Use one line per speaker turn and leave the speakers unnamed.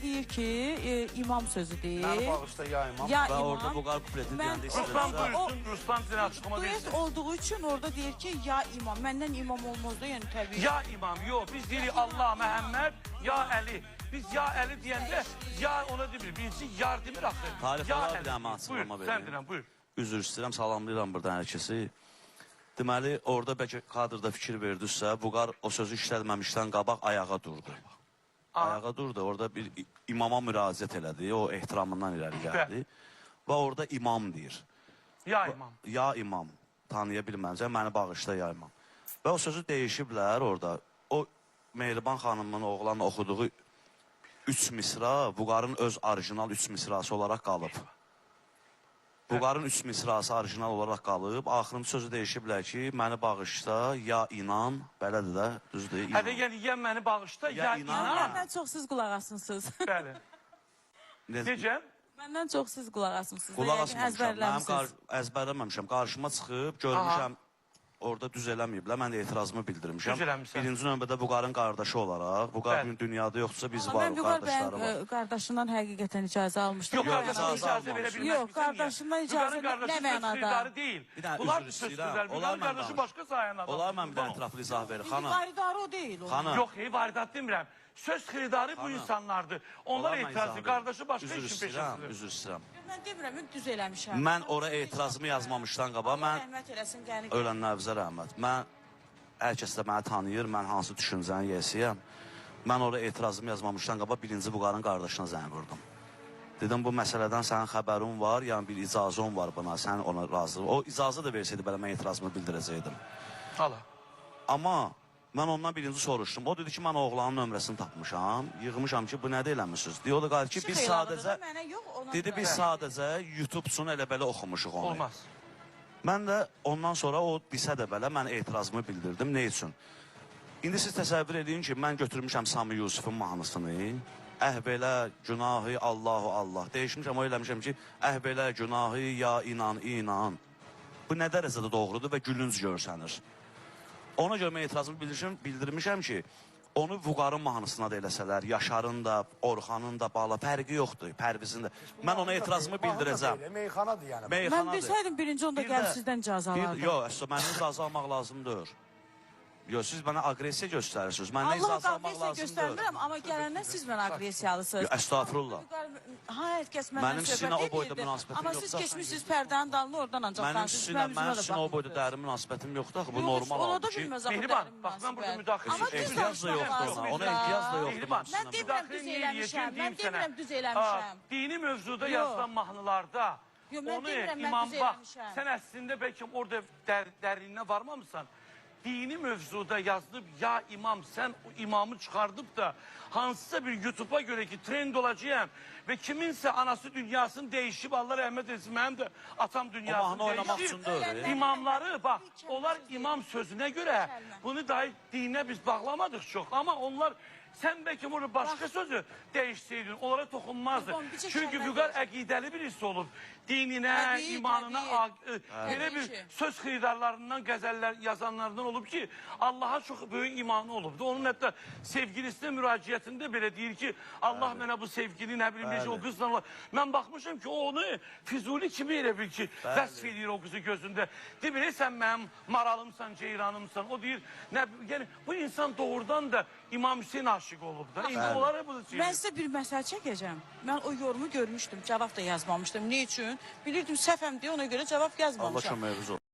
deyir ki, imam sözü deyir.
Məni bağışla ya imam.
Ya
Və
imam.
orada bu qar kupleti deyəndə
Ruslan
istəyirsə,
buyursun, Ruslan sizin açıklama
Duet
versin.
olduğu için orada deyir ki, ya imam. Məndən imam olmaz da, yəni təbii.
Ya imam, yok biz deyirik Allah, Məhəmməd, ya Əli. Biz ya Əli deyəndə, ya ona demir, birisi yar demir axı.
Tarif
Ya
ola
Əli.
bilən açıqlama
Buyur, sən
verir.
deyirəm, buyur.
Üzr istəyirəm, salamlayıram buradan hər kəsi. Deməli, orada bəlkə kadrda fikir verdinizsə, bu qar o sözü işlətməmişdən qabaq ayağa durdu. Ayağa durdu, orada bir imama müraciət elədi, o ehtiramından irəli gəldi. Və orada imam deyir.
Ya imam.
Ya imam, tanıya bilməncə, məni bağışla ya imam. Və o sözü dəyişiblər orada. O Mehriban xanımın oğlanla oxuduğu 3 misra, Vüqarın öz orijinal 3 misrası olaraq qalıb. Vüqarın 3 misrası orijinal olaraq qalıb. Axırıncı sözü dəyişiblər ki, məni bağışla, ya inan, belədir də, düzdür, inan.
Hədə yəni, ya məni bağışla, ya inan.
Məndən çox siz qulaq asınsınız.
Bəli. Necə?
Məndən çox siz qulaq asınsınız.
Qulaq asmamışam,
Əzbərləmişsiniz.
əzbərləməmişəm. Qarşıma çıxıb, görmüşəm, orada düz eləməyiblər. Mən də etirazımı bildirmişəm.
Düz eləmişsən.
Birinci növbədə Vüqarın qardaşı olaraq, Vüqar
Bəli.
dünyada yoxdursa biz
Mən
varıq,
Vüqar
qardaşları var.
bəyin qardaşından həqiqətən icazə almışdım.
Yox, qardaşından
icazə
icazə verə
almamışsın.
bilməz.
Yox, qardaşından icazə nə mənada?
Xeydarı deyil.
Bir dənə
Bunlar
üzr
söz
istəyirəm.
sözlər.
Olar
Bunların
mən
qardaşı
danış.
başqa sayən adam.
Olar mən bir dənə ətraflı izah verir. Xanım,
Xaridarı o deyil. o.
xanım.
Yox, varidat demirəm. Söz xeydarı bu insanlardır. Onlar
Olar mən
etirazı,
izah verim.
qardaşı başqa
Üzr
işin
istəyirəm,
peşəsidir.
üzr istəyirəm.
Mən demirəm, düz eləmişəm.
Mən ora etirazımı yazmamışdan qabaq, mən
Rəhmət eləsin, yəni.
ölən nəvzə rəhmət. Mən, hər kəs də məni tanıyır, mən hansı düşüncənin yesiyəm. Mən ora etirazımı yazmamışdan qabaq birinci Vüqarın qardaşına zəng vurdum. Dedim, bu məsələdən sənin xəbərin var, yəni bir icazon var buna, sən ona razı. O icazə də versəydi, belə mən etirazımı bildirəcəkdim.
Allah.
Amma mən ondan birinci soruşdum. O dedi ki, mən oğlanın nömrəsini tapmışam, yığmışam ki, bu nədə eləmişsiniz? Deyir, o da qayıt ki, biz sadəcə, dedi, biz sadəcə YouTube-sunu elə belə oxumuşuq onu.
Olmaz.
Mən də ondan sonra o bisə də belə mən etirazımı bildirdim. Ne üçün? İndi siz təsəvvür edin ki, mən götürmüşəm Sami Yusufun mahnısını. Əhvələ günahı Allahu Allah. Değişmişəm, o eləmişəm ki, əhvələ günahı ya inan, inan. Bu nə dərəcədə doğrudur və gülünc görsənir. Ona görə mən etirazımı bildirmişəm ki, onu Vüqarın mahnısına da eləsələr, Yaşarın da, Orxanın da, Bala, fərqi yoxdur, Pərvizin də. Mən ona etirazımı bildirəcəm.
Meyxanadır yəni.
Mən
Meyxanadır.
bilsəydim birinci onda
Bir
gəlib
də-
sizdən icazə alardım.
Yox, əslində məndən icazə almaq lazımdır. Yox, siz mənə aqresiya göstərirsiniz. Məndən
Allah
icazə almaq
qabiliyyətlə
lazımdır.
göstərmirəm, amma gələndən siz mənə aqressiyalısınız.
Yox, əstağfurullah.
Ha, hər kəs məndən
Mənim sizinlə o boyda münasibətim
Amma
yoxdur.
siz keçmişsiniz pərdənin dalını oradan ancaq
Mənim sizinlə o boyda dərin münasibətim yoxdur axı. Bu normal
Ola da
haldır ki.
bilməz axı
Mehriban,
dərin
bax mən burada
münasibət.
müdaxilə
Amma
edirəm.
düz
Ehtiyac da
danışmaq
yoxdur ona. Ona
lazımdır.
ehtiyac da yoxdur.
Mehriban,
Mən demirəm düz eləmişəm. Mən demirəm düz eləmişəm.
Dini mövzuda
Yox.
yazılan mahnılarda
Yox, mən
onu
demirəm, mən
imam
düz
bax,
eləmişəm.
sən əslində bəlkə orada dərinliğine varmamısan. Dini mövzuda yazılıb ya imam, sən o imamı çıxardıb da hansısa bir YouTube'a göre ki trend olacağım ve kiminse anası dünyasını değişip Allah rahmet etsin, benim de atam
O
dünyasını
mahnı oynamaq
değişip
üçün də öyle.
imamları bak, onlar imam sözüne göre bunu dahi dine biz bağlamadık çok ama onlar sen belki bunu başka sözü değişseydin onlara dokunmazdın.
Yox, bir
Çünkü
kəlmə
Vüqar əqidəli birisi olub. Dinine,
Təbii,
imanına,
təbii.
belə
Təbii
bir
ki.
söz xeydarlarından, qəzəllər yazanlardan olub ki, Allaha çox böyük imanı olubdu. Onun hətta sevgilisine müraciətində belə deyir ki, Allah mənə bu sevgili nə bilim necə o qızla olar. Mən baxmışım ki, o onu Füzuli kimi elə bil ki, vəsf edir o qızı gözündə. Deyir, sən mənim maralımsan, ceyranımsan. O deyir, yəni bu insan doğrudan da İmam Hüseyin aşık olub da. İndi onlara bunu
Mən sizə bir məsəl çəkəcəm. Mən o yorumu görmüşdüm, cavab da yazmamışdım. Ne üçün? Bilirdim səhvəm deyə ona görə cavab
Allah
yazmamışam.
köməyiniz olsun.